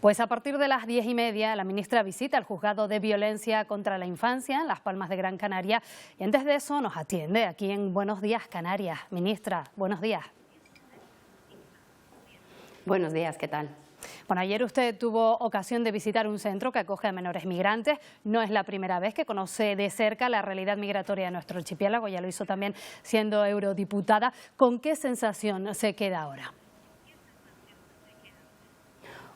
Pues a partir de las 10:30 la ministra visita el Juzgado de Violencia contra la Infancia en Las Palmas de Gran Canaria y antes de eso nos atiende aquí en Buenos Días Canarias. Ministra, buenos días. Buenos días, ¿qué tal? Bueno, ayer usted tuvo ocasión de visitar un centro que acoge a menores migrantes. No es la primera vez que conoce de cerca la realidad migratoria de nuestro archipiélago, ya lo hizo también siendo eurodiputada. ¿Con qué sensación se queda ahora?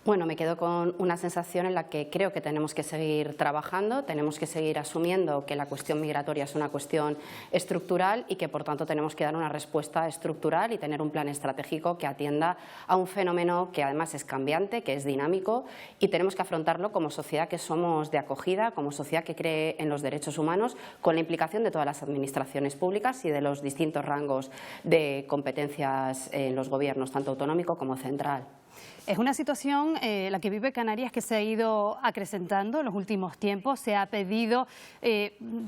Bueno, me quedo con una sensación en la que creo que tenemos que seguir trabajando, tenemos que seguir asumiendo que la cuestión migratoria es una cuestión estructural y que, por tanto, tenemos que dar una respuesta estructural y tener un plan estratégico que atienda a un fenómeno que además es cambiante, que es dinámico y tenemos que afrontarlo como sociedad que somos de acogida, como sociedad que cree en los derechos humanos, con la implicación de todas las administraciones públicas y de los distintos rangos de competencias en los gobiernos, tanto autonómico como central. Es una situación, la que vive Canarias, que se ha ido acrecentando en los últimos tiempos. Se ha pedido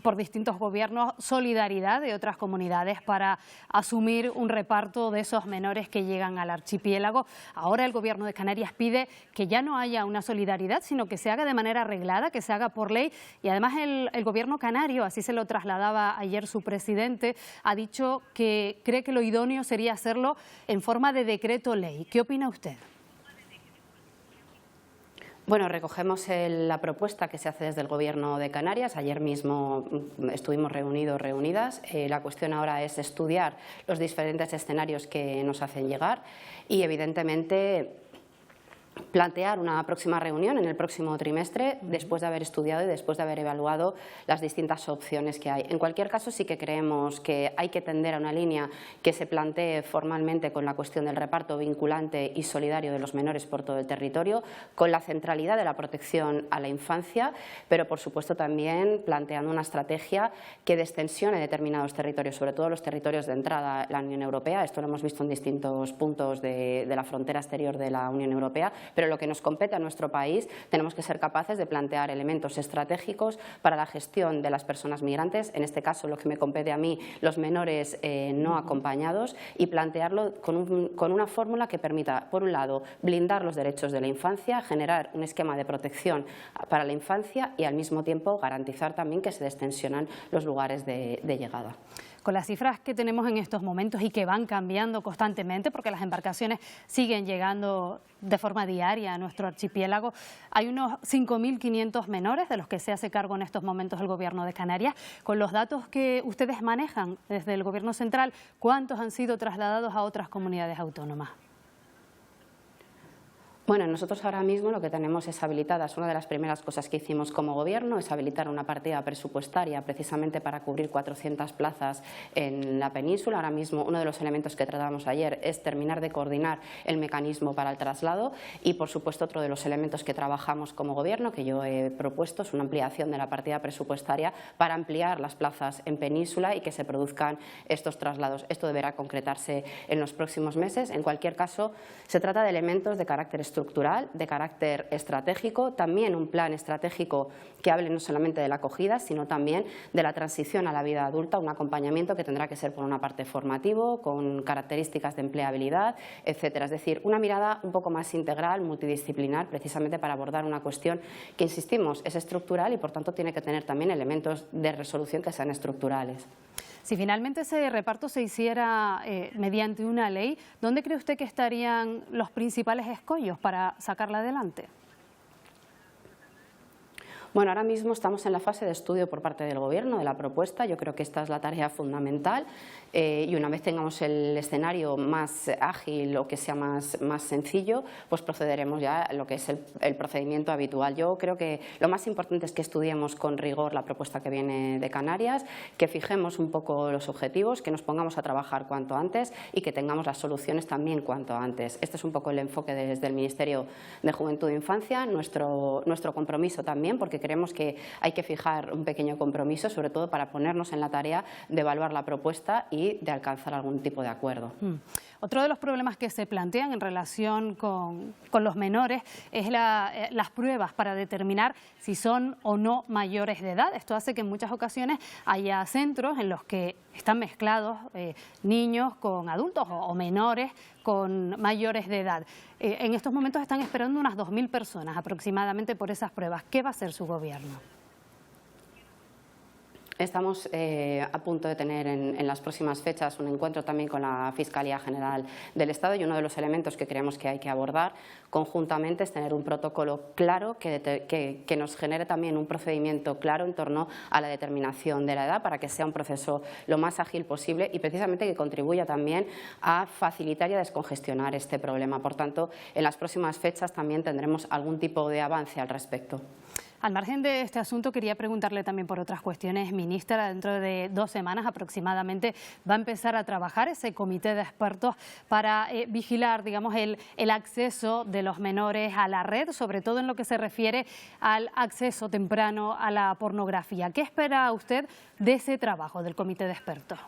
por distintos gobiernos solidaridad de otras comunidades para asumir un reparto de esos menores que llegan al archipiélago. Ahora el Gobierno de Canarias pide que ya no haya una solidaridad, sino que se haga de manera arreglada, que se haga por ley. Y además el Gobierno canario, así se lo trasladaba ayer su presidente, ha dicho que cree que lo idóneo sería hacerlo en forma de decreto ley. ¿Qué opina usted? Bueno, recogemos la propuesta que se hace desde el Gobierno de Canarias. Ayer mismo estuvimos reunidas. La cuestión ahora es estudiar los diferentes escenarios que nos hacen llegar y, evidentemente, plantear una próxima reunión en el próximo trimestre después de haber estudiado y después de haber evaluado las distintas opciones que hay. En cualquier caso, sí que creemos que hay que tender a una línea que se plantee formalmente con la cuestión del reparto vinculante y solidario de los menores por todo el territorio, con la centralidad de la protección a la infancia, pero por supuesto también planteando una estrategia que destensione determinados territorios, sobre todo los territorios de entrada a la Unión Europea. Esto lo hemos visto en distintos puntos de la frontera exterior de la Unión Europea. Pero lo que nos compete a nuestro país, tenemos que ser capaces de plantear elementos estratégicos para la gestión de las personas migrantes, en este caso lo que me compete a mí, los menores no acompañados, y plantearlo con una fórmula que permita, por un lado, blindar los derechos de la infancia, generar un esquema de protección para la infancia y al mismo tiempo garantizar también que se destensionan los lugares de llegada. Con las cifras que tenemos en estos momentos y que van cambiando constantemente, porque las embarcaciones siguen llegando de forma diaria a nuestro archipiélago, hay unos 5.500 menores de los que se hace cargo en estos momentos el Gobierno de Canarias. Con los datos que ustedes manejan desde el Gobierno central, ¿cuántos han sido trasladados a otras comunidades autónomas? Bueno, nosotros ahora mismo lo que tenemos es habilitadas, una de las primeras cosas que hicimos como Gobierno es habilitar una partida presupuestaria precisamente para cubrir 400 plazas en la península. Ahora mismo uno de los elementos que tratamos ayer es terminar de coordinar el mecanismo para el traslado y, por supuesto, otro de los elementos que trabajamos como Gobierno, que yo he propuesto, es una ampliación de la partida presupuestaria para ampliar las plazas en península y que se produzcan estos traslados. Esto deberá concretarse en los próximos meses. En cualquier caso, se trata de elementos de carácter estructural, de carácter estratégico, también un plan estratégico que hable no solamente de la acogida, sino también de la transición a la vida adulta, un acompañamiento que tendrá que ser por una parte formativo, con características de empleabilidad, etcétera. Es decir, una mirada un poco más integral, multidisciplinar, precisamente para abordar una cuestión que, insistimos, es estructural y, por tanto, tiene que tener también elementos de resolución que sean estructurales. Si finalmente ese reparto se hiciera mediante una ley, ¿dónde cree usted que estarían los principales escollos para sacarla adelante? Bueno, ahora mismo estamos en la fase de estudio por parte del Gobierno de la propuesta. Yo creo que esta es la tarea fundamental y una vez tengamos el escenario más ágil o que sea más sencillo, pues procederemos ya a lo que es el procedimiento habitual. Yo creo que lo más importante es que estudiemos con rigor la propuesta que viene de Canarias, que fijemos un poco los objetivos, que nos pongamos a trabajar cuanto antes y que tengamos las soluciones también cuanto antes. Este es un poco el enfoque desde el Ministerio de Juventud e Infancia, nuestro compromiso también, porque creemos que hay que fijar un pequeño compromiso, sobre todo para ponernos en la tarea de evaluar la propuesta y de alcanzar algún tipo de acuerdo. Otro de los problemas que se plantean en relación con los menores es las pruebas para determinar si son o no mayores de edad. Esto hace que en muchas ocasiones haya centros en los que están mezclados niños con adultos o menores con mayores de edad. En estos momentos están esperando unas 2.000 personas aproximadamente por esas pruebas. ¿Qué va a hacer su gobierno? Estamos a punto de tener en las próximas fechas un encuentro también con la Fiscalía General del Estado, y uno de los elementos que creemos que hay que abordar conjuntamente es tener un protocolo claro que nos genere también un procedimiento claro en torno a la determinación de la edad, para que sea un proceso lo más ágil posible y precisamente que contribuya también a facilitar y a descongestionar este problema. Por tanto, en las próximas fechas también tendremos algún tipo de avance al respecto. Al margen de este asunto, quería preguntarle también por otras cuestiones. Ministra, dentro de 2 semanas aproximadamente va a empezar a trabajar ese comité de expertos para vigilar, digamos, el acceso de los menores a la red, sobre todo en lo que se refiere al acceso temprano a la pornografía. ¿Qué espera usted de ese trabajo del comité de expertos?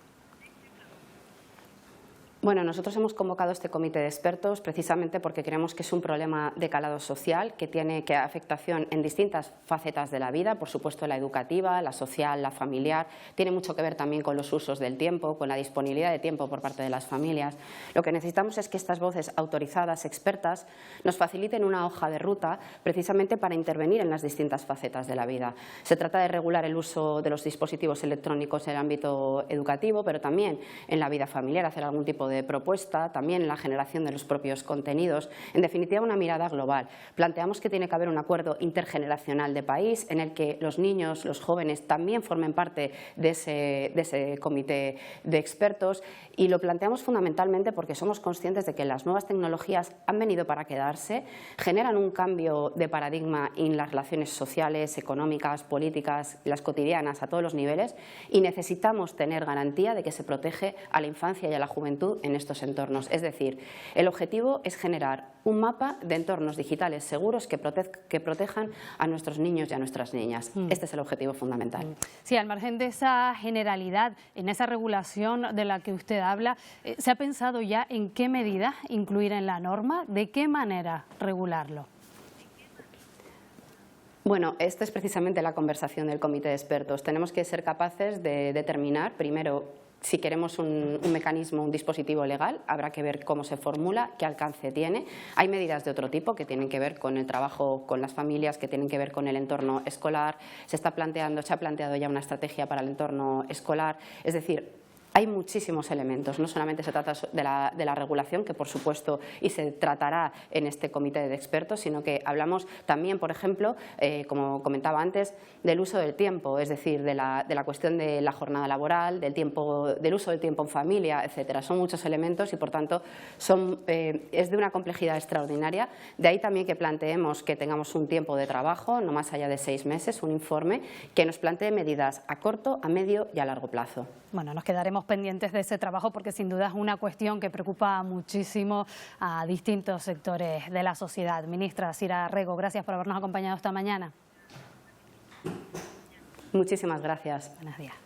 Bueno, nosotros hemos convocado este comité de expertos precisamente porque creemos que es un problema de calado social que tiene afectación en distintas facetas de la vida, por supuesto la educativa, la social, la familiar, tiene mucho que ver también con los usos del tiempo, con la disponibilidad de tiempo por parte de las familias. Lo que necesitamos es que estas voces autorizadas, expertas, nos faciliten una hoja de ruta precisamente para intervenir en las distintas facetas de la vida. Se trata de regular el uso de los dispositivos electrónicos en el ámbito educativo, pero también en la vida familiar, hacer algún tipo de propuesta, también en la generación de los propios contenidos. En definitiva, una mirada global. Planteamos que tiene que haber un acuerdo intergeneracional de país en el que los niños, los jóvenes también formen parte de ese comité de expertos, y lo planteamos fundamentalmente porque somos conscientes de que las nuevas tecnologías han venido para quedarse, generan un cambio de paradigma en las relaciones sociales, económicas, políticas, las cotidianas a todos los niveles, y necesitamos tener garantía de que se protege a la infancia y a la juventud en estos entornos. Es decir, el objetivo es generar un mapa de entornos digitales seguros que protejan a nuestros niños y a nuestras niñas. Este es el objetivo fundamental. Sí, al margen de esa generalidad, en esa regulación de la que usted habla, ¿se ha pensado ya en qué medidas incluir en la norma? ¿De qué manera regularlo? Bueno, esta es precisamente la conversación del comité de expertos. Tenemos que ser capaces de determinar, primero, si queremos un mecanismo, un dispositivo legal, habrá que ver cómo se formula, qué alcance tiene. Hay medidas de otro tipo que tienen que ver con el trabajo con las familias, que tienen que ver con el entorno escolar. Se ha planteado ya una estrategia para el entorno escolar. Es decir, hay muchísimos elementos, no solamente se trata de la regulación, que por supuesto y se tratará en este comité de expertos, sino que hablamos también, por ejemplo, como comentaba antes, del uso del tiempo, es decir, de la cuestión de la jornada laboral, del uso del tiempo en familia, etcétera. Son muchos elementos y, por tanto, es de una complejidad extraordinaria. De ahí también que planteemos que tengamos un tiempo de trabajo, no más allá de 6 meses, un informe que nos plantee medidas a corto, a medio y a largo plazo. Bueno, nos quedaremos pendientes de ese trabajo porque sin duda es una cuestión que preocupa muchísimo a distintos sectores de la sociedad. Ministra Sira Rego, gracias por habernos acompañado esta mañana. Muchísimas gracias. Buenos días.